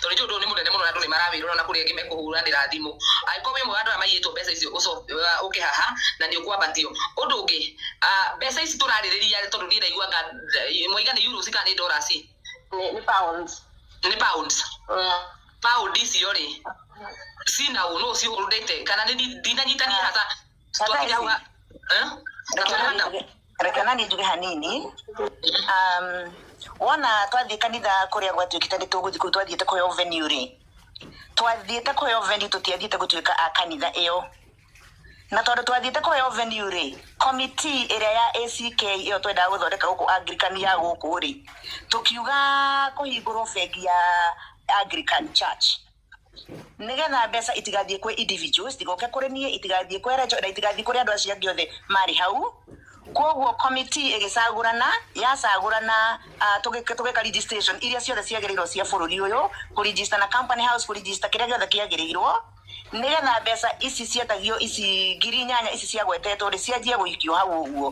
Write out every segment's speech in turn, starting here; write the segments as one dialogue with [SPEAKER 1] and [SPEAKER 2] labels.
[SPEAKER 1] riu to riu ndo ni munene muno na ndo ni marawiro na kuri ngime kuhuranira thimu aiko we mwandu amayitwo mbeca icio ukihaha na ni ukwabatio undu ungi mbeca ici turaririria tondu ni ndaiguanga moiga ni euros kana ni dollars
[SPEAKER 2] ni pounds
[SPEAKER 1] pound icio ri sina uno si urudete kana ni dinanyitani hata twakiawa
[SPEAKER 3] rekana ni njuge hanini wona twathie kanitha kuria gwatuikite ni tuguthi ku twathiete kuyo venue ri twathiete kuyo venue tutiathiete gutuika a kanitha iyo na tondu twathiete kuyo venue ri committee area ya ACK iyo twenda guthondeka guku Anglican ya guku ri tukiuga kuhingurwo bengi ya Anglican Church nigetha mbeca itigathie kwe individuals tigoke kuri nie itigathie kwe rejo na itigathie kuri andu acio angĩ othe mari hau koguo committee igicagurana yacagurana tugeka registration iria ciothe ciagĩrĩirwo cia bũrũri ũyũ ku register na company house ku register kĩrĩa gĩothe kĩagĩrĩirwo nigetha mbeca ici cietagio ici ngiri 8 ici ciagwetetwo ri cianjie gũikio hau ũguo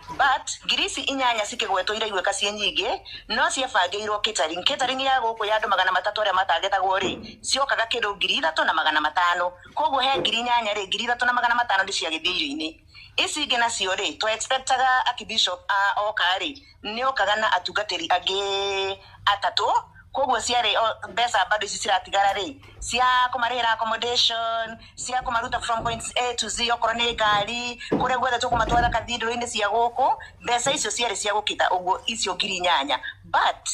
[SPEAKER 3] but ngiri ici 8 cikĩgwetwo iraigwĩka ciĩ nyingĩ no ciabangĩirwo catering ya gũkũ ya andũ 300 arĩa matargetagwo ri ciokaga kĩndũ 3,500 koguo he ngiri 8 ri 3,500 nĩ ciagĩthie irio-inĩ ici ingĩ nacio ri to expectaga archbishop oka ri nĩ okaga na atungatĩri angĩ atatũ koguo ciarĩ mbeca bado ici ciratigara ri cia kumarĩhĩra accommodation cia kumaruta from points A to Z okorwo nĩ ngari kũrĩa guothe tũkũmatwara kathidro-inĩ cia gũkũ mbeca icio ciarĩ cia gũkita ũguo icio ngiri 8 but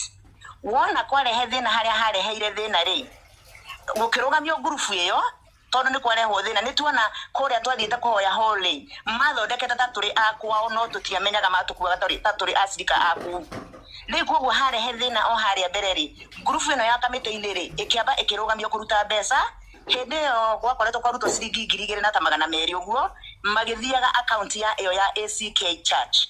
[SPEAKER 3] wona kwarehe thĩna harĩa hareheire thĩna ri gũkĩrũgamio ngurubu ĩyo tondu ni kwarehwo thina ni tuona kuria twathiite kuhoya holy mathondekete ta turi akwao no tutiamenyaga matukuaga ta turi acirika aku riu koguo harehe thina o haria mbere ri ngurubu ino ya kamiti-ini ri ikiamba ikirugamio kuruta mbeca hindi iyo gwakoretwo kwarutwo ciringi 2,200 uguo magithiaga account ya iyo ya ACK Church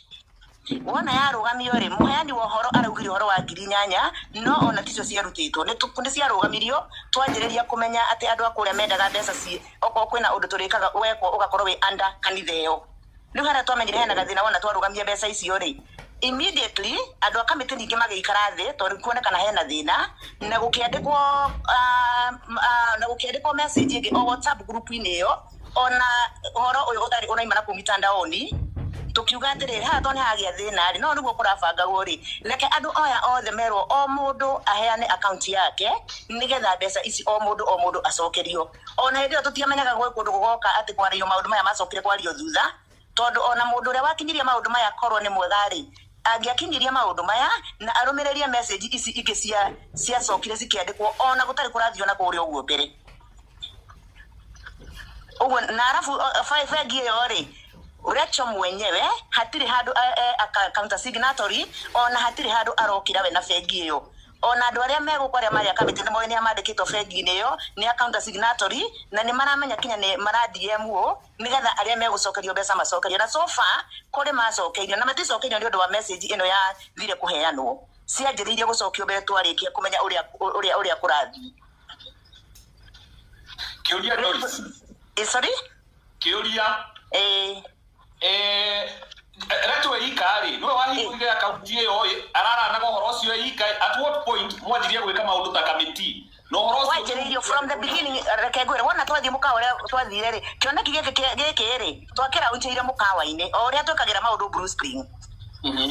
[SPEAKER 3] wona yarugamio ri muheani wa horo araugire horo wa ngiri 8 no ona ticio ciarutitwo ni ciarugamirio twanjiriria kumenya ati andu akuria mendaga mbeca ci oko kwina undu turikaga weko ugakorwo wi under kanitha iyo riu haria twamenyire hena gathina wona twarugamia mbeca icio ri immediately andu akamite ningi magĩikara thĩ tondu kuonekana hena thina na gũkĩandĩkwo message ĩngĩ o WhatsApp group-inĩ iyo ona horo ũyũ ũtarĩ ũnaimana kũ mitandaoni tukiuga atĩrĩrĩ haha to nĩ hagĩa thĩna rĩ no nĩguo kũrabangagwo rĩ reke andũ oya othe merwo o mũndũ aheane account yake nĩgetha mbeca ici o mũndũ acokerio ona hĩndĩ ĩyo tũtiamenyaga gwĩ kũndũ gũgoka atĩ kwario maũndũ maya macokire kwario thutha tondu ona mũndũ ũrĩa wakinyirie maũndũ maya korwo nĩ mwega rĩ angĩakinyirie maũndũ maya na arũmĩrĩrie message ici ingĩ ciacokire cikĩandĩkwo ona gũtarĩ kũrathio na kũrĩa ũguo mbere ũguo na arabu bengi ĩyo rĩ Rachel mwenyewe hatiri handu counter signatory ona hatiri handu arokira we na bengi iyo ona andu aria megukwaria mari akamiti ni moyo mandikitwo bengi-inĩ iyo ni counter signatory na ni maramenya kinya ni mara DM o nigetha aria megucokerio mbeca macokerio na so far kuri macokerio na maticokerio ni undu wa message ino ya thire kuheanwo cianjĩrĩirie gucokio mbere twarikia kumenya uria kurathi
[SPEAKER 4] kiuria Doris
[SPEAKER 3] sorry
[SPEAKER 4] kiuria Rachel Ikari no wahingũrire akaunti ĩyo araranaga ũhoro ũcio ika at what point mwanjirie gwĩka maũndũ ta committee no ũhoro ũcio
[SPEAKER 3] wanjĩrĩirio from the beginning reke ngwĩre wona twathie mũkawa ũrĩa twathire rĩ kĩoneki gĩkĩ rĩ twakĩraunjĩire mũkawa-inĩ o ũrĩa twĩkagĩra maũndũ Blue Spring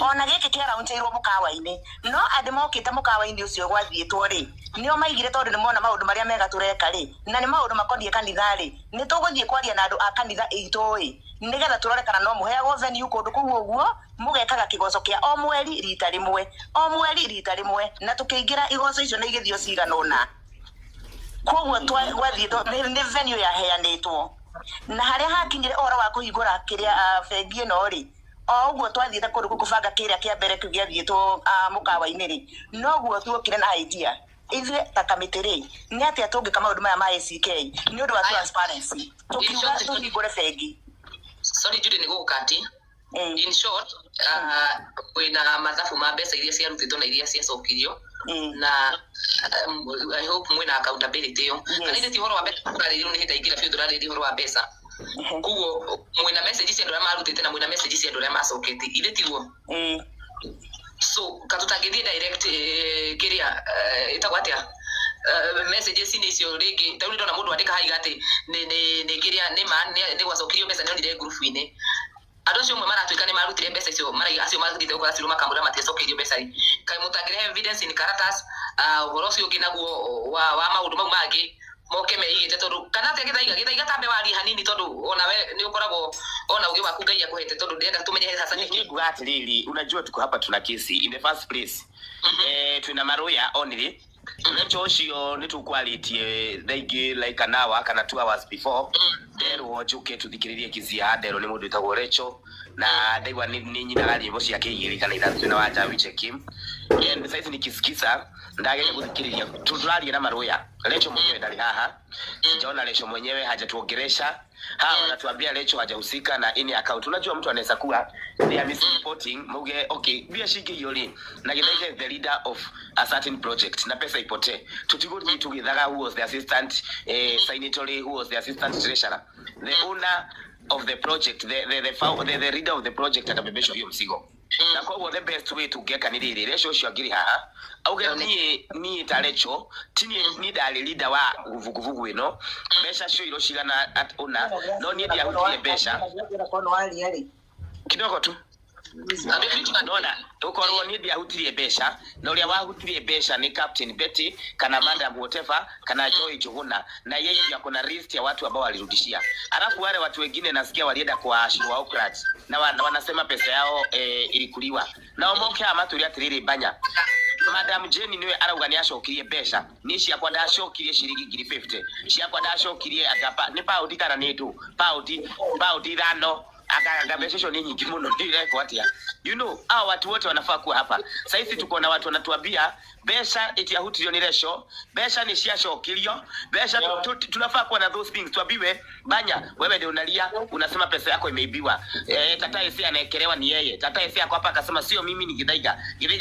[SPEAKER 3] ona gĩkĩ kĩaraunjĩirwo mũkawa-inĩ no andũ mokĩte mũkawa-inĩ ũcio gwathiĩtwo rĩ nĩo maigire tondũ nĩ mona maũndũ marĩa mega tũreka rĩ na nĩ maũndũ makoniĩ kanitha rĩ nĩ tũgũthiĩ kwaria na andũ a kanitha itũ ĩ nigetha tũrore kana no mũheagwo venue kũndũ kũu ũguo mũgekaga kĩgoco kĩa o mweri rita rĩmwe na tũkĩingĩra igoco icio na igĩthio cigana ũna koguo twathiĩtwo nĩ venue yaheanĩtwo na harĩa hakinyire ũhoro wa kũhingũra kĩrĩa bengi ĩno rĩ o ũguo twathiĩte kũndũ kũbanga kĩrĩa kĩa mbere kĩu gĩathiĩtwo mũkawa-inĩ rĩ noguo tuokire na idea ithuĩ ta kamĩtĩ rĩ nĩ atĩa tũngĩka maũndũ maya ma ACK nĩ ũndũ wa transparency tũkiuga tũhingũre bengi.
[SPEAKER 1] Sorry Judy nigukati in short wina mathabu ma mbeca iria ciarutitwo na iria ciacokirio na I hope mwina accountability yo kana inde ti horo wa mbeca turarĩrĩo nĩ hĩndĩ ingĩra biũ turarĩrĩrio horo wa mbeca kuguo mwina message cia andũ arĩa marutĩte na mwina message cia andũ arĩa macokete inde tiguo so katutangĩthiĩ direct kĩrĩa ĩtagwo atĩa messages ni cio ringi tauri ndona mundu andika haiga ati ni kiria ni man ni gwacokirio mbeca ni onire group ini ando cio mwe maratuika ni marutire mbeca icio maraiga acio mathite ukora ciru makamura maticokirio mbeca kai mutangire evidence in caratas uhoro ucio ungi naguo wa maundu mau mangi moke meigite tondu kana te githaiga tambe wari hanini tondu ona we ni ukoragwo ona ugi waku ngai akuhete tondu ndenda tumenye hasa
[SPEAKER 5] ni gwati lili unajua tuko hapa tuna kesi in the first place tuna maroya only Lecho ucio nitukwalitie thaigi like an hour kana 2 hours before Dero wajuke tuthikiririe kizia Dero ni mundu itagwo Lecho na ndaigwa ni nyina nyimbo cia kiigiri kana ithathu na wacha wichekim and sasa nikisikiza ndageje kuthikiriria tuturarie na maroya Lecho mwenyewe ndali haha sijaona Lecho mwenyewe hajatuongeresha hawa wanatuambia Lecho hajahusika na ini account unajua mtu anaweza kuwa they are misreporting muge okay bia shigi yoli na githaiga the leader of a certain project na pesa ipote tutigoti tugithaga who was the assistant signatory who was the assistant treasurer the owner of the project the leader of the project akabebesho hiyo msigo na kwa hiyo the best way to get kanili Lecho cio agiri haha auge ni Lecho tini ni dali leader wa vuguvugu ino besha cio iroshigana at ona no ni dia hutie besha kidogo tu Nona ukorwo ni dia hutirie besha na uria wahutirie besha ni Captain Betty kana Madam whatever kana Joy Juguna na yeye ndio kuna list ya watu ambao walirudishia alafu wale watu wengine nasikia walienda kwa Ashuru Okrat na wanasema pesa yao ilikuliwa na omoke amaturi atiriri banya Madam Jenny niwe arauga ni acokirie besha ni cia kwa ndacokirie ciringi 50 cia kwa ndacokirie agapa ni paundi kana ni tu paundi rano agabeshesho ni nyingi muno ndire kwa atia you know hao watu wote wanafaa kuwa hapa sasa hivi tuko na watu wanatuambia besha eti ya hutio ni Lecho besha ni cia cokirio besha tunafaa kuwa na those things tuambiwe banya wewe ndio unalia unasema pesa yako imeibiwa tata ese anaekelewa ni yeye tata ese yako hapa akasema sio mimi ni Githaiga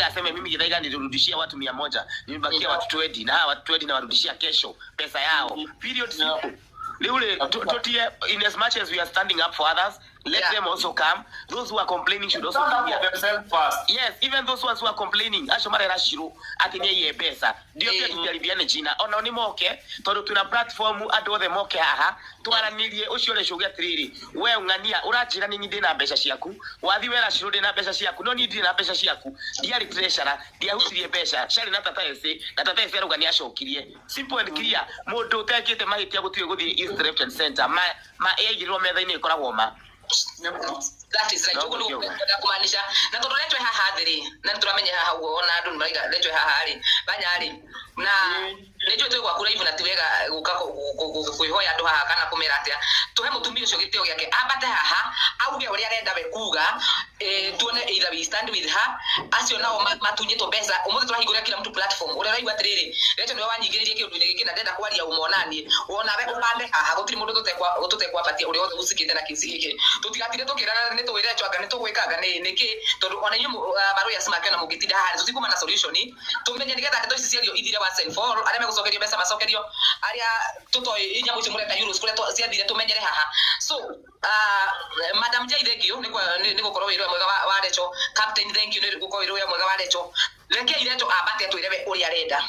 [SPEAKER 5] aseme mimi Githaiga nilirudishia watu 100 nimebakia watu 20 na hawa watu 20 na warudishia kesho pesa yao period simple Leule totie in as much as we are standing up for others let them also come those who are complaining should also come here
[SPEAKER 4] themselves first
[SPEAKER 5] yes even those ones who are complaining ashomare rashiru ati ye pesa ndio pia tujaribiane jina ona ni moke tondu tuna platform adu othe moke haha twaranirie ucio Lecho gatiriri we ungania urajira ni nyinde na mbeca ciaku wathi wera shiru ndi na mbeca ciaku no ni ndi na mbeca ciaku diari treasurer dia hutirie mbeca shari na tata ese rugania acokirie simple and clear mundu utekite mahitia gutire guthie East Left and Center ma egirwo metha-ini ikoragwo ma
[SPEAKER 1] that is right uko kumaanisha na tondu Lecho haha thiri na turamenya haha ugo na andu maiga Lecho haha ri banya ri na Lecho twe gwakura ivu na tiwega guka kuihoya andu haha kana kumera atia tuhe mutumia ucio gitio giake ambate haha auge uria arenda we kuga tuone either we stand with her acio nao matunyito mbeca umuthi turahingura kila mtu platform uria raigwa atiriri Lecho niwe wanyigiririe kindu giki na ndenda kwaria umonanie wona we upande haha gutiri mundu tutekwa patia uria othe usikite na kisi giki tutigatire tukirana ni tuwire Lecho anga ni tugwikaga niki tondu ona inyu maroya simake na mugitinda haha tutikuma na solution tumenye nigetha ndeto ici ciario ithire wa send for aria megucokerio mbeca macokerio aria tutoi inyamu ici mureta euros kule ciathire tumenyere haha so Madam Jay thank you ni gukorwo wiro mwega wa Lecho Captain thank you ni gukorwo wiro mwega wa Lecho reke Lecho abate atwire uria arenda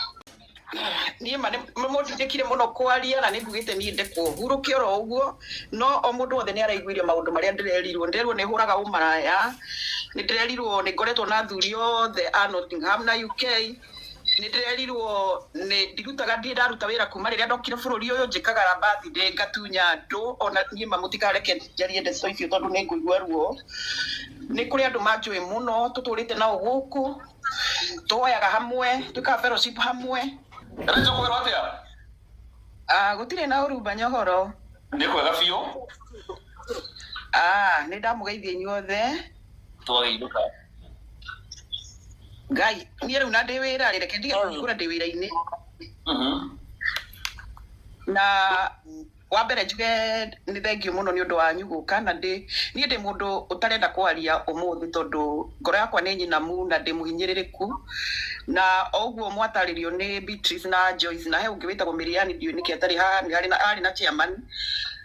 [SPEAKER 6] ni mundu ndikire muno kwaria na ningugite ni ndeko huruke oro uguo no o mundu othe ni araiguirio maundu maria nderirwo ni huraga umaraya ni nderirwo ni ngoretwo na thuri othe a Nottingham na UK ni nderirwo ni ndirutaga ndaruta wira kuma riria ndokire bururi uyu njikaga rabathi ndi ngatunya andu ona nie mamutikareke njarie ndeto icio tondu ni nguigua ruo ni kuri andu manjui muno tuturite nao guku twoyaga hamwe tuka fellowship hamwe
[SPEAKER 4] Lecho kwero atia
[SPEAKER 6] gutire na urumba nyohoro
[SPEAKER 4] ni kwega biu
[SPEAKER 6] ni ndamugeithie inyuothe
[SPEAKER 4] twageiruka
[SPEAKER 6] ngai ni riu na ndi wira reke ndige kura ndi wira-ini na wa mbere njuge ni thengio muno ni undu wanyu guka na ndi mundu utarenda kwaria umuthi tondu ngoro yakwa ni nyinamu na ndi muhinyiririku na oguo mwataririo ni Beatrice na Joyce na he ungi witagwo Miriam ndio niki atari ha ni ari na chairman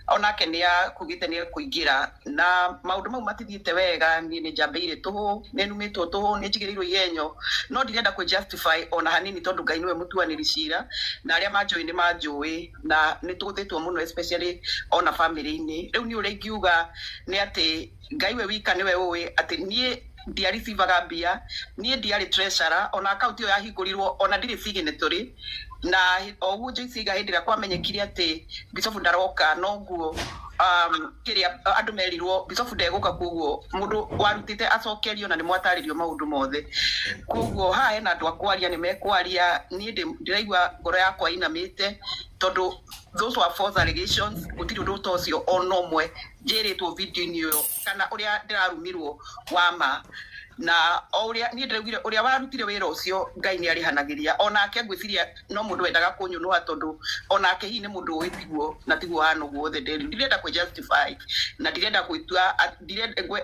[SPEAKER 6] onake nä akugite nä kuingira na maundu mau matithiite wega ni njambeire tuhu ni numitwo tuhu ni njigiriirwo igenyo no ndirenda ku justify ona hanini tondu Ngai niwe mutuaniri cira na aria manjui ni manjui na ni tuguthitwo muno especially ona family-ini riu ni uria ingiuga ni ati Ngai we wika niwe uwi ati nie ndiaricivaga mbia nie ndiari treasurer ona account yo yahingũrirwo ona ndiri signatory na oguo njiciga hindi ria kwamenyekire ati Bishop ndaroka noguo kiria andu merirwo Bishop ndeguka kuguo mundu warutite acokerio na ni mwataririo maundu mothe kuguo ha hena andu akwaria ni mekwaria nie ndiraigua ngoro yakwa inamite tondu those were false allegations gutiri undu tocio onomwe njiritwo video-ini yo kana uria ndirarumirwo wama na uria ni ndiraugire uria warutire wira ucio Ngai ni arihanagiria onake ngwiciria no mundu wendaga kunyunua tondu onake hi ni mundu witiguo na tiguo hano guothe ndirenda ku justify na ndirenda kwitua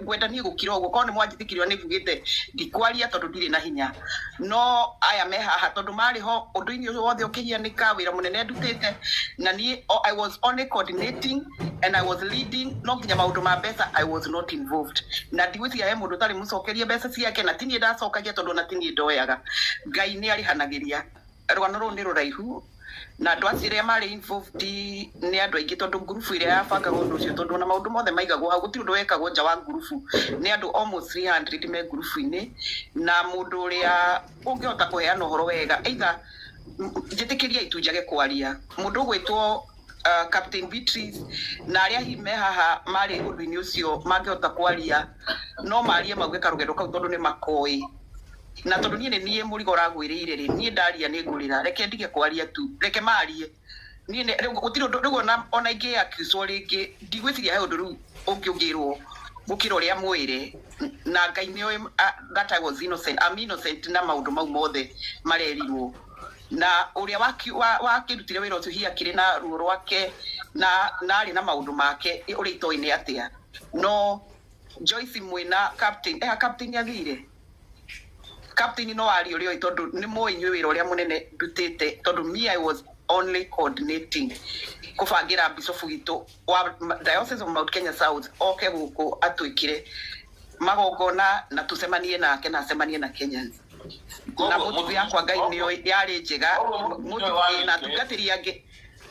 [SPEAKER 6] ngwenda ni gukira uguo ko ni mwanjithikirio ni bugite ndikwaria tondu ndiri na hinya no aya me haha tondu mari ho undu-ini ucio wothe ukihianika wira munene ndutite na ni I was only coordinating and I was leading no nginya maundu ma mbeca I was not involved na ndigwiciria he mundu tari mucokerie mbeca ciake na tini ndacokagia tondu na tini ndoyaga Ngai ni arihanagiria rwano ru ni ruraihu na andu aciria mari involved ni andu aingi tondu grupu iria yabanga undu ucio tondu na maundu mothe maigagwo hau gutiri undu wekagwo nja wa grupu ni andu almost 300 me grupu-ini na mundu uria ungihota kuheana uhoro wega either njitikiria itunjage kwaria mundu gwitwo Captain Beatrice na aria hime haha mari undu-ini ucio mangihota kwaria no marie mauge karugendo kau tondu ni makoi na tondu nie murigo ragwiriire ri nie ndaria ni ngurira reke ndige kwaria tu reke marie nie gutiri undu ona ingi accuse ringi ndigwiciria he undu ru ungirwo gukira uria mwire na Ngai ni that I was innocent I'm innocent na maundu mau mothe marerirwo na uria wakirutire wira ucio hiakire na ruo rwake na ari na maundu make uri itoine atia no Joyce Mwina captain yathire captain no ari uri tondu ni moinywe wira uria munene ndutite tondu me I was only coordinating kufangira Bishop gitu wa Diocese of Mount Kenya South oke guku atwikire magogona na tusemanie nake na semanie na Kenyans na mutu yakwa Ngai niyo yari njega mutu na tugatiria ngi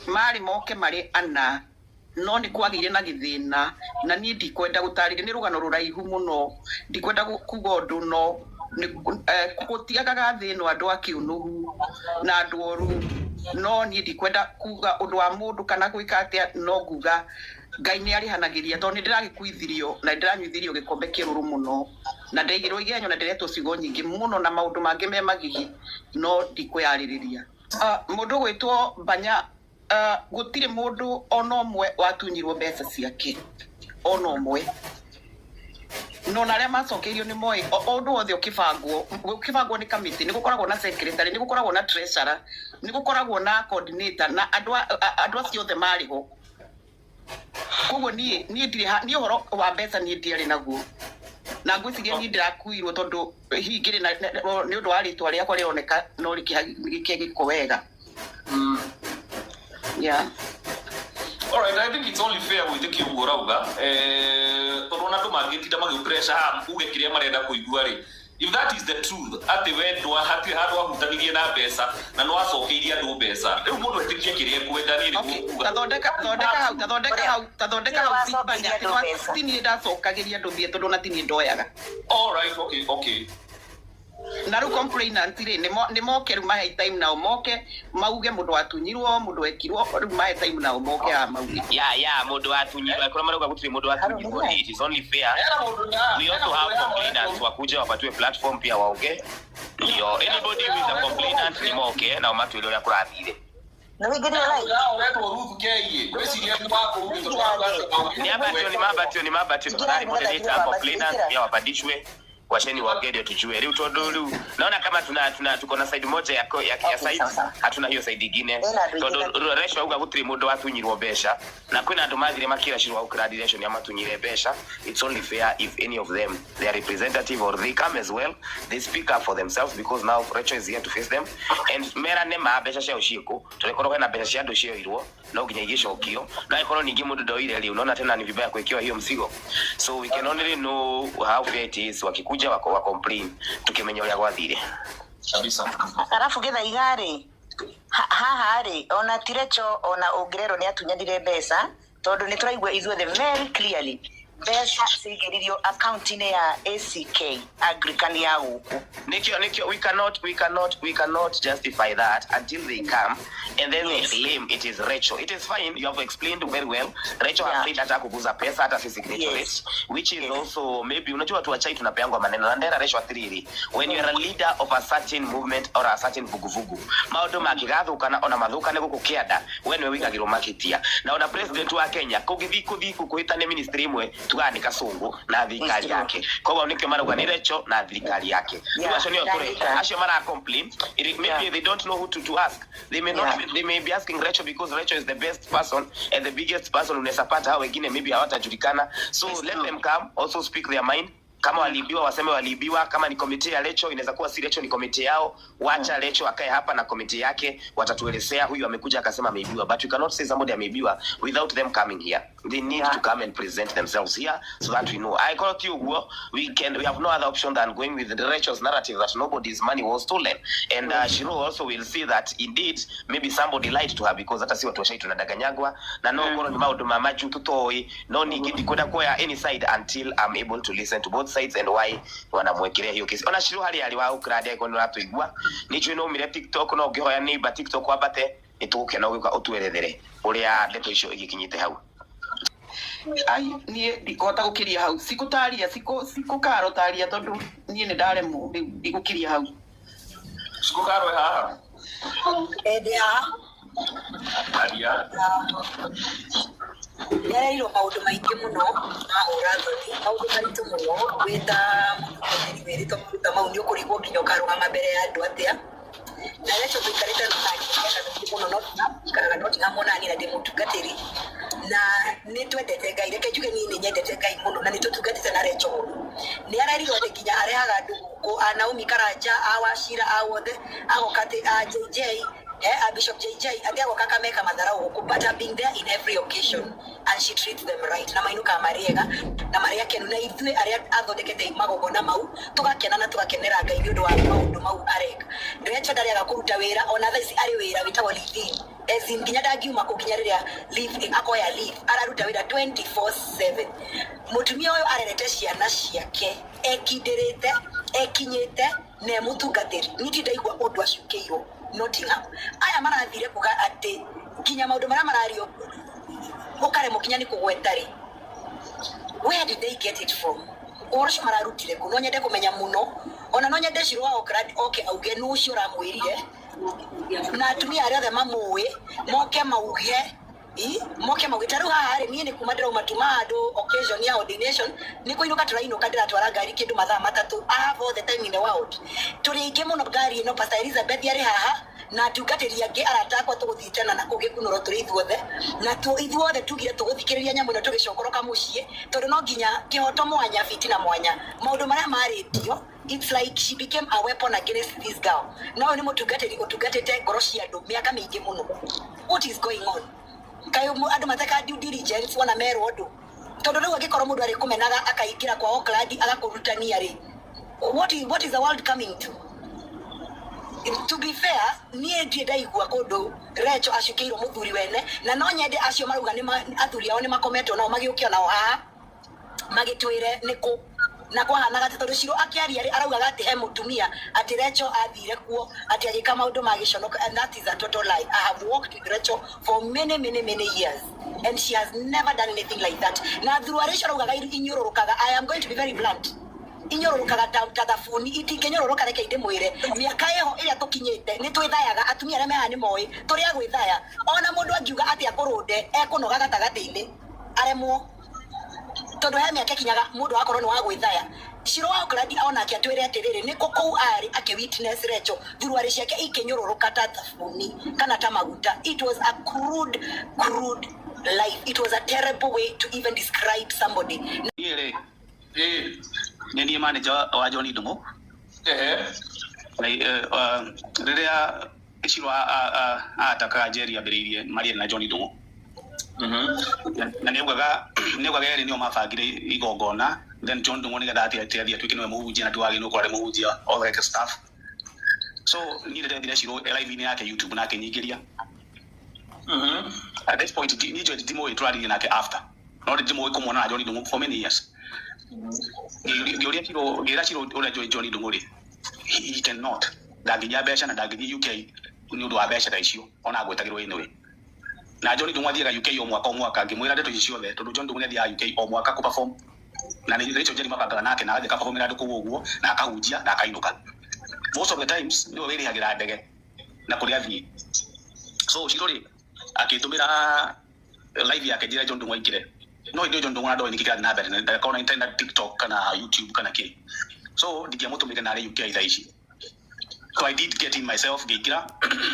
[SPEAKER 6] mari moke mari ana no ni kwagire na githina na ni ndikwenda gutarire ni rugano ruraihu muno ndikwenda kuga undu no gutiagaga thino andu akiunuhu na andu oru no ni ndikwenda kuga undu wa mundu kana gwika atia no nguga Ngai ni arihanagiria tondu ni ndiragikuithirio na ndiranyuithirio gikombe kiruru muno na ndeigirwo igenyo na ndiretwo cigo nyingi muno na maundu mangi me magigi no ndikwiyaririria mundu gwitwo Banya gutire mundu onomwe watunyirwo mbeca ciake onomwe no na aria macokeirio ni moi undu wothe ukibangwo ni committee ni gukoragwo na secretary ni gukoragwo na treasurer ni gukoragwo na coordinator na andu acio othe mariho koguo nie ndiri uhoro wa mbeca nie ndiari naguo na ngwiciria ni ndirakuirwo tondu hingire ni undu wa ritwa riakwa rioneka no rikigiko wega yeah.
[SPEAKER 4] All right, I think it's only fair with the kiugo rauga tondu na ndu mangitinda magi pressure ha uge kiria marenda kuigua ri if that is the truth ati wendwa hati handu ahutanirie na mbeca na no acokeirie andu mbeca riu mundu etirie kiria kwenda ni kuga tathondeka hau Banya tini ndacokagiria andu mbia tondu na tini ndoyaga. All right, okay
[SPEAKER 6] na ru complainant ri ni moke ru mahe time na moke mauge mundu atunyirwo mundu ekirwo ru mahe time na moke ha mauge
[SPEAKER 5] ya mundu atunyirwo akora maruga gutiri mundu atunyirwo it is only fair we also have complainants wakuja wapatiwe platform pia waonge ndio anybody who is a complainant ni moke na umatu ile ya kurathire
[SPEAKER 3] na wigeni like
[SPEAKER 4] ureto ruth keye kwesiria mwako
[SPEAKER 5] ni mabatio ndari moderator complainants pia wapandishwe washeni waongee tujue leo tondu naona kama tuko na side moja ya side hatuna hiyo side nyingine tondu Rachel uga gutiri mundu watunyirwo besha na kwina andu mathire makira shirwa ukradation ya matunyire besha. It's only fair if any of them, their representative or they come as well, they speak up for themselves, because now Rachel is here to face them. And mera nema besha cia ushiko tulikorwa na besha cia ndocio irwo no ginya igicokio na ikoro ningi mundu ndoire ri unaona tena ni vibaya kuekewa hiyo mzigo. So we can only know how fair it is wakikuja wa complain tukimenya uria gwathire
[SPEAKER 4] kabisa.
[SPEAKER 3] Arafu getha igari haha ri ona Tirecho ona Ongirero ni atunyanire mbeca tondu ni turaigua ithuothe very clearly mbeca cigiririo account ya ACK Agrican ya guku.
[SPEAKER 5] Nikyo we cannot justify that until they come and then they claim it is Rachel. It is fine, you have explained very well. Rachel has said hata kuguza pesa hata si signatories, which is also maybe unajua watu wachai tunapeangwa maneno na ndera Rachel atiriri. When you are a leader of a certain movement or a certain vuguvugu, maundu makigathu kana ona mathuka ne gukukianda when we wigagiro makitia na ona president wa Kenya kugithi kuhitane ministry imwe tugani kasungu na thirikari yake. Kwa hiyo nikyo marauga ni Rachel na thirikari yake. Tuacho niyo tore asho mara complain maybe they don't know who to ask. They may be asking Rachel because Rachel is the best person and the biggest person unaweza pata, hao wengine maybe hawatajulikana. So let them come also speak their mind. Kama waliibiwa waseme waliibiwa, kama ni komite ya Rachel inaweza kuwa si Rachel ni komite yao, wacha Rachel akae hapa na komite yake watatuelezea huyu amekuja akasema ameibiwa. But you cannot say somebody ameibiwa without them coming here. They need to come and present themselves here so that we know. I call it you, we have no other option than going with the Rachel's narrative that nobody's money was stolen. And Shiro also will see that indeed maybe somebody lied to her, because hata si watu washai tunadanganyagwa na no ngoro ni maundu mamaju tutoi no nigidi kwenda kwa any side until I'm able to listen to both sides and why wanamwekelea hiyo kesi. Ona Shiro hali aliwa ukradia iko ndo atuigwa nicho no mire TikTok no gihoya neighbor TikTok wabate ituke na uguka utuerethere uria ndeto icio igikinyite hau.
[SPEAKER 6] Ai nie ndikota gukiria hau sikutaria sikukaro taria tondu nie ni ndaremu ndigukiria hau
[SPEAKER 4] Sikukaro haha
[SPEAKER 3] Edia
[SPEAKER 4] taria
[SPEAKER 3] Nero maundu maingi muno na urathoni maundu maritu muno wita mutheri werito muruta mau ni ukurigwo nginya ukarugama mbere ya andu atia na Rachel tukarita rutani muno kana not na mona ni na demutungatiri na ni twendete Ngai reke njuge ni nyendete Ngai muno na ni tutungatite na Rachel muno ni ararigo nginya arehaga andu ko Naomi Karanja awashira awothe agokate JJ Bishop JJ adiago Kakamega madharau kupata being there in every occasion and she treats them right na mainuka Mariega na Maria kenu na ithwe aria athondekete magogona mau tugakena na tugakenera Ngai ndu wa maundu mau areka Rachel ndariaga kuruta wira ona thaisi ari wira witagwo live ezin nginya dangiuma kuginya riria live akoya live araruta wira 24/7 mutumia uyu arerete ciana ciake ekindirite ekinyite ne mutungatiri niti ndaigwa undu acukeirwo Nottingham aya marathire kuga ati kinya maundu mara marario ukare mukinya ni kugwetari. Where did they get it from? Orosho mararutire kuno nyende kumenya muno ona no nyende Shiro wa Okrad okay auge no ucio ramwirire na atumia aria othe mamuwe moke mauge moke magitaru haha ri nie ni kumadira umatuma andu occasion ya ordination ni kuinuka turainoka ndiratwara ngari kindu mathaa matatu I have all the time in the world turi ingi muno ngari no Pastor Elizabeth yari haha na tungatiria ngi aratakwa tuguthitana na kugikunuro turi ithuothe na tu ithuothe tugire tuguthikiriria nyamu na tugicokoroka mucie tondu no nginya kihoto mwanya fitina mwanya maundu maria maritio. It's like she became a weapon against this girl. Now ni mutungatiri utungatete ngoro cia andu miaka mingi muno. What is going on? Kayo andu mataka due diligence wana mero andu tondu riu agikoro mundu ari kumenaga akaingira kwa Oakland agakurutania ri what is the world coming to? To be fair nie ndie ndaigua kundu Rachel acukeirwo muthuri wene na no nyende acio maruga ni athuri ao ni makometwo nao magiukio nao haha magitwire niku na kwa hanaga tondu Shiro akiaria ri arauga ati he mutumia ati Rachel athire kuo ati agika maundu magiconoka, and that is a total lie. I have worked with Rachel for many years and she has never done anything like that. Na through Rachel arauga inyururukaga. I am going to be very blunt. Inyururukaga tathafuni itingenyororoka reke inde mwire miaka yeho iria tukinyite ni twithayaga atumia aria meha ni moi turi agwithaya ona mundu angiuga ati akurunde ekunoga gatagati-ini aremwo tondu he miaka kinyaga mundu akorwo ni wa gwithaya
[SPEAKER 7] Shiro wa Oklandi aona akiatwere atiriri niko kou ari ake witness Recho thuruari ciake ikinyororoka ta thabuni kana ta maguta. It was a crude life. It was a terrible way to even describe somebody.
[SPEAKER 8] Nini manager wa Johnny Ndungu riria Shiro ataka Jerry abiririe Maria na Johnny Ndungu na neugaga eri nio mabangire igongona. Then John Ndungu nigetha atia twike no muhunjia na tuwagi no kware muhunjia all that stuff. So ni ndethire Shiro live ni yake YouTube na kenyingiria. At this point ni jo dimo itwari nake after not dimo ikomona na Johnny Ndungu for many years. Ngiuria Shiro ora Johnny Ndungu ri he cannot daginya besha na daginya UK ni undu wa besha icio ona gwetagirwo iniwe na Johnny Ndungu athiaga UK o mwaka ngimwira ndeto icio ciothe tondu John Ndungu athiaga UK o mwaka ku perform na ni Rachel Jerry mabangaga nake na athika perform ndu kuo uguo na akahunjia na akainuka most of the times ni wiri hagira ndege na kuri athii. So Shiro ri akitumira live yake jira John Ndungu aikire no ndio John Ndungu na ndo nikikira na mbere na kaona internet TikTok kana YouTube kana kiri. So ndikiamutumika na UK thaici. So I did get in myself gikira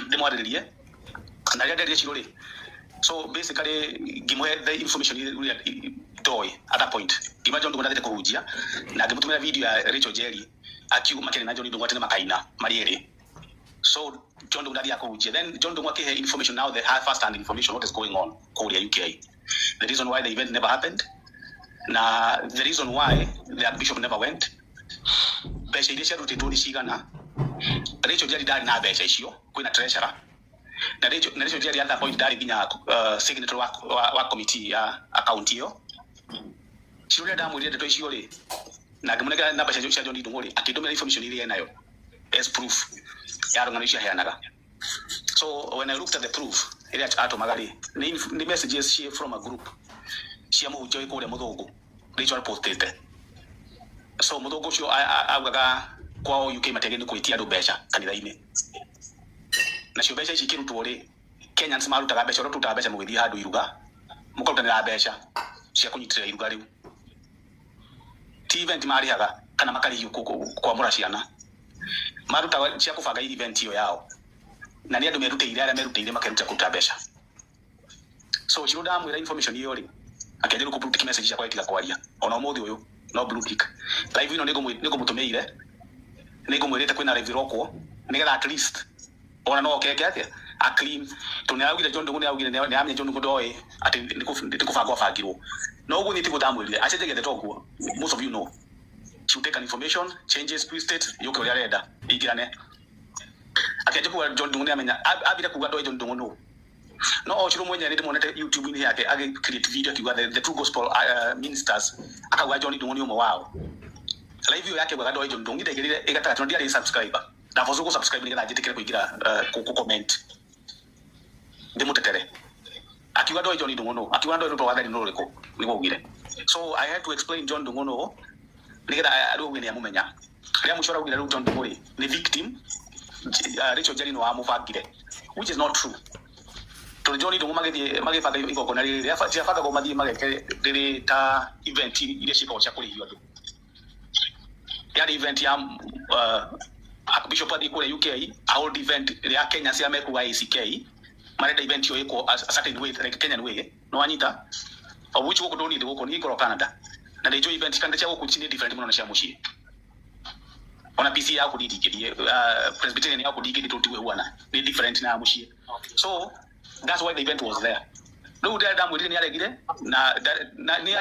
[SPEAKER 8] demwaririe na rĩrĩa Shiro ri. So basically gimwe the information toy at that point gima John Ndungu ndathite kuhunjia na ngimutumira video ya Rachel Jerry akiuma kene na John Ndungu atene makaina mariere. So John Ndungu ndathia kuhunjia, then John Ndungu akihe information now, the first hand information what is going on Korea UK, the reason why the event never happened na the reason why the Archbishop never went. Besha ile cia rutitwo ni cigana Rachel Jerry ndari na besha icio kwina treasurer na Rachel Jerry at that point ndari ginya signatory wa committee ya account hiyo. Shiro ndamwirire ndeto icio ri na ngimunega namba cia John Ndungu ri akitumira information ile nayo as proof ya rungano cia heanaga. So when I looked at the proof ile atomaga ri ni messages she from a group cia muhunjia wi kuria muthungu Rachel postete. So muthungu cio augaga kwao UK matege ni kuitia andu besha kanitha-ini na cio besha ici kirutwo ri Kenyans marutaga besha ro tutaga besha mugithia handu iruga mukarutanira besha cia kunyitira iruga riu ti event marihaga kana makari kwa muraciana marutaga cia kubanga event iyo yao na ni andu merutire aria merutire makeruta kuruta besha. So Shiro ndamwira information iyo ri akenderu ku blue tick message cia kwaitika kwaria ona umuthi uyu no blue tick live ino nigo mutumeire nigo mwirite kwina live roko nigetha at least ona no keke atia a clean tunaugire John Ndungu niaugire ni amenya John Ndungu ndoe ati ndikubangwa bangirwo no ugu niti gutamwirire acete gete tokuo. Most of you know she take an information changes twisted yuko ya reda igirane akaje ku John Ndungu niamenya abira kuga ndoe John Ndungu no Shiro mwenye ndi monete YouTube ni yake age create video kiwa the true gospel ministers akawa John Ndungu ni umo wao live yake kwa ndoe John Ndungu ndigirire igataka ndia subscriber na vozo ku subscribe ni ngaje tikire kuigira ku comment ndimutetere akiwa ndoe John Ndungu no akiwa ndoe ndo wathani no riko ni gugire. So I had to explain John Ndungu no nigetha aruwe ni amumenya ria mushora ugire John Ndungu ni victim Rachel Jerry no amubangire which is not true. To John Ndungu magifanga igongona riri cia banga go mathie mageke riri ta event ile ciko cia kurihio andu ya event ya Archbishop athi kure UK a hold event ya Kenya cia meku wa ACK marenda event yo iko a certain way like Kenyan way no anyita of which woko doni woko ni ko Canada na ndio event kanda cia woko chini different muno na cia mushi ona PC ya ku didikirie Presbyterian ya ku didikirie totiwe huana ni different na mushi. So that's why the event was there. No dada mwiri ni aregire na ni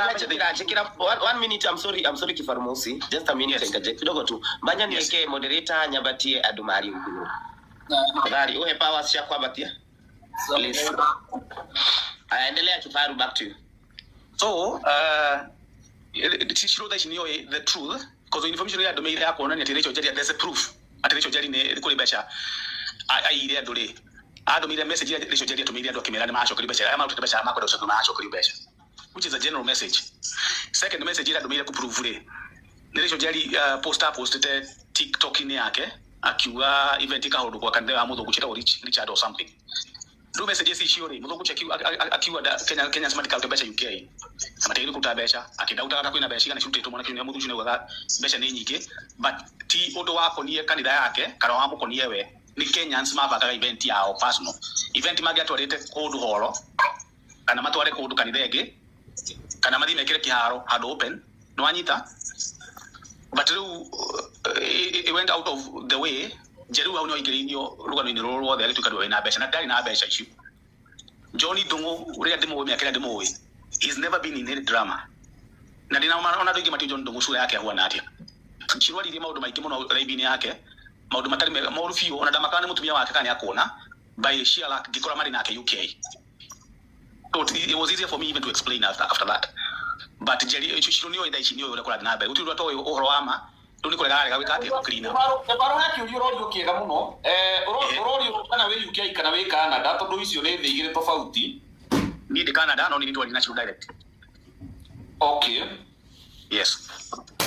[SPEAKER 5] check 1 minute. I'm sorry Kifarumosi, just a minute interject kidogo tu mbanya niweke moderator nyabatie adumari mkuru tafadhali uhe powers ya kwabatia please. Endelea Kifaru, back to you.
[SPEAKER 8] So it shows that you know the truth because the information ya domain ya kuona ni Rachel Jerry, there's a proof at Rachel Jerry ne kule besha ai ile ndole adomire message ya Rachel Jerry atumire ndo kimera ma acho kuri besha ama tutebesha ama kwa ndo ma acho kuri besha, which is a general message. Second message ya adomire ku prove le Rachel Jerry posted TikTok ni yake akiwa event ikahodo kwa kandewa amudo kuchira Richard or something ndo message icio ri muthuku check akiwa Kenya Smart Card besha UK amatiri kuta besha akidauta hata kwina besha kana shutete mwana kinya muthu cune wega besha ni nyingi but ti undu wako nie kanitha yake kana wa muko nie we ni Kenyans mabaka event yao personal event magi atwarite kundu horo kana matware kundu kanitha enge kana mathi mekire kiharo hard open no anyita but it went out of the way jeru au no igirinyo rugano-ini ruru rwothe agituika ndwe na besha na ndari na besha icio Johnny Ndungu uria ndimo miakira ndimo he's never been in any drama na ndina ona ndoingi mati Johnny Ndungu sura yake huana atia chirwari maundu maingi muno raibini yake maundu matari mauru fiu ona ndamakana ni mutumia wake kana yakona by sheer luck gikora mari nake UK so it was easier for me even to explain after that but jeri chirunio ida ichinio ule kula na be utirwa to uhoro ama nduni kule gare gawe kati clean
[SPEAKER 4] baro haki uri kiega muno uri kana we UK kana we Canada tondu icio ni thi igire tofauti
[SPEAKER 8] ni de Canada no ni ndwari national direct
[SPEAKER 4] okay
[SPEAKER 8] yes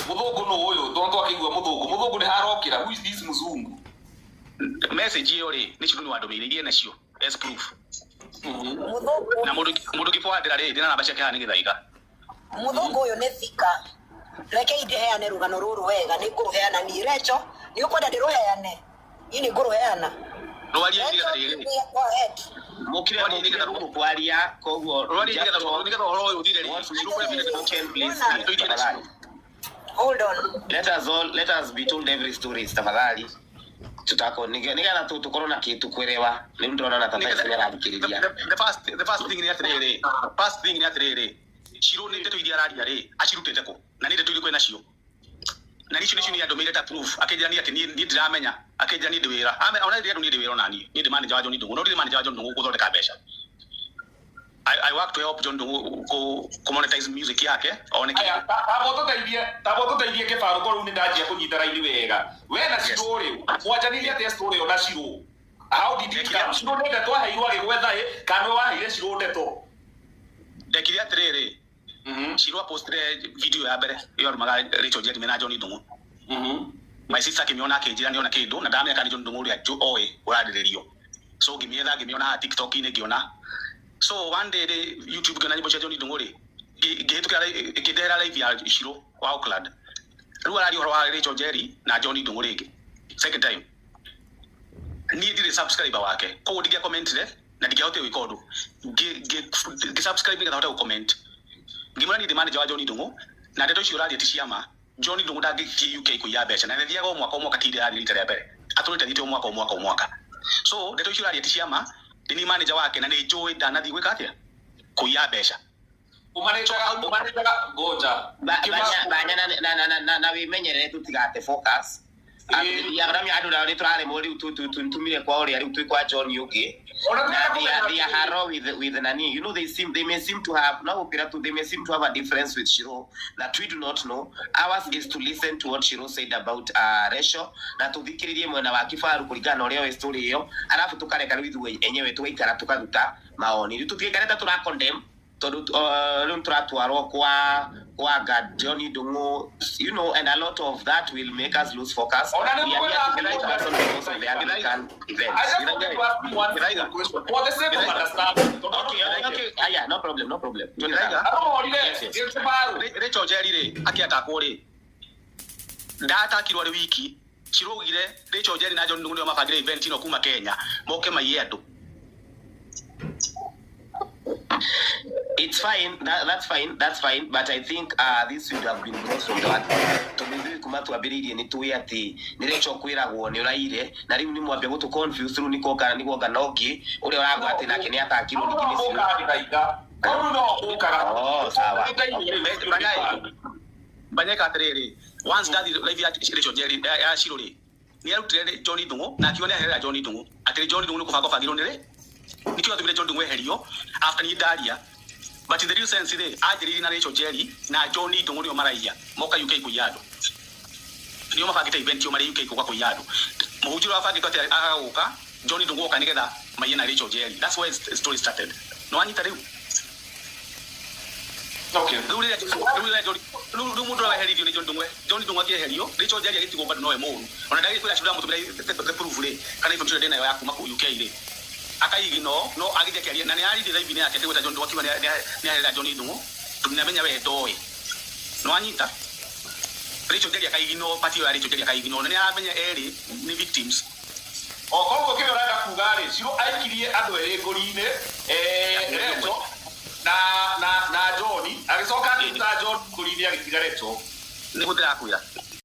[SPEAKER 4] muthungu no uyu tondu akigwa muthungu ni harokira who is this muzungu
[SPEAKER 8] message iyo ri ni chiruni wandumirie nacio as proof na mundu kifuatira ri ndina namba ciake hani githaiga
[SPEAKER 7] muthungu uyu ni thika reke ideheane rugano ruru wega ni nguruheana ni Recho ni ukwenda ndiruheane ini nguruheana
[SPEAKER 8] rwari ndiga riri
[SPEAKER 5] mukire ndiga rumu kwaria koguo
[SPEAKER 8] rwari ndiga horo uyu thire ri rukure
[SPEAKER 5] please
[SPEAKER 7] hold on
[SPEAKER 5] let us be told every story tafadhali tutako nigana tukorwo na kitu kwerewa ni ndona na tafadhali sirarikiriria
[SPEAKER 8] the first thing ni atiriri shiro ni ndeto iria araria ri acirutete ko na ni ndeto iri kwena cio na nicio ni andomire ta proof akejani ati ni ndiramenya akejani ndiwira ona ndio ni ndiwira nani ni demand wa John Ndungu no demand wa John Ndungu kuthondeka besha I work to help John Ndungu ko monetize music yake oneke
[SPEAKER 4] tabo teithie kifaru ko ni ndajia kunyitara ini wega we na story mwanjaniria te story ona ciro how did it come ciro ndio twaheirwo agigwetha kana waheire ciro ndeto
[SPEAKER 8] ndekiria atiriri Shirwa postre video ya mbere iyo rumaga Rachel Jedi mena John Ndungu my sister kimiona akejira niona kindu na ndamya kani John Ndungu ria oe uradirerio so gimiona TikTok ine giona so one day YouTube kana nyimbo cia John Ndungu ri gihitukira ikidera live ya Shiro wa Auckland ruwa ari horo wa Rachel Jedi na John Ndungu ringi second time ni ndire subscriber wake ko ndigia comment re na ndigia hote wikodu subscribe ngatha hote comment ngimana ni demand wa John Ndungu na ndeto icio radi ticiama John Ndungu ndagi UK kuya besha na thiaga mwaka tiri radi lita ya mbere atulite thite mwaka so ndeto icio radi ticiama ni manager wake na ni Joy Danathi gwika atia kuya besha
[SPEAKER 4] umanetaga goja
[SPEAKER 5] banya na wimenyerere tutigate focus ya ramya adu na nitrale mori tumire kwa ori ari kwa John Yugi they are harrow with nani you know they may seem to have a difference with Shiro that we do not know. Ours is to listen to what Shiro said about Resho na tuthikiririe mwena wa kifaru kuringana oreo story hiyo alafu tukareka withu enyewe tuikara tukaruta maoni tutikareta tuna condemn tondu turatwarwo kwa God John Ndungu you know and a lot of that will make us lose focus. We are here to be person because of the American events.
[SPEAKER 4] For the sake of understanding.
[SPEAKER 5] Okay. Yeah, no problem.
[SPEAKER 8] Rachel Jedi ri akiatakwo ri ndatakirwo ri wiki cirugire Rachel Jedi na John Ndungu ndio mabagire event ino kuma Kenya moke maiye andu.
[SPEAKER 5] It's fine. That's fine. But I think this would have been brought from that. To be kuma tu abiririe ni tu ati ni Rachel kwiragwo ni uraire na riu ni mwambia gutu confuse ru niko nogi uri uragwa ati nake ni atakirwo ni kimisi. Sawa.
[SPEAKER 8] Banyeka atiriri once that live ya Rachel Jedi ya Shirori ni arutire John Ndungu na akiona hera John Ndungu atiri John Ndungu nikufa fagiro nire nikio tumire John Ndungu eherio after ni daria but in the real sense they ajiri na Rachel Jedi na John Ndungu ndio maraia moka UK kuyado ndio mafagita event yo mari UK kwa kuyado muhujiro afagita ati agaguka John Ndungu okanigetha maiye na Rachel Jedi that's where the story started no anyita riu
[SPEAKER 4] okay
[SPEAKER 8] lu mundu wa heridio ni John Ndungu akiherio Rachel Jedi agitigo bado noe muru ona ndagi kwira shuda mutumira the proof re kana ifo tire nayo yaku maku UK re akaigino no agithia kiaria na ni ari live ni yake tegweta John Ndungu ni arera John Ndungu tumenya we toy no anyita Rachel Kelly akaigino pati ya Rachel Kelly akaigino ni aramenya eri ni victims
[SPEAKER 4] okongo kile rada kugari siro aikirie andu eri ngori-ine Rachel na John agicoka ni John ngori-ine agitiga Rachel
[SPEAKER 8] ni guthira kuya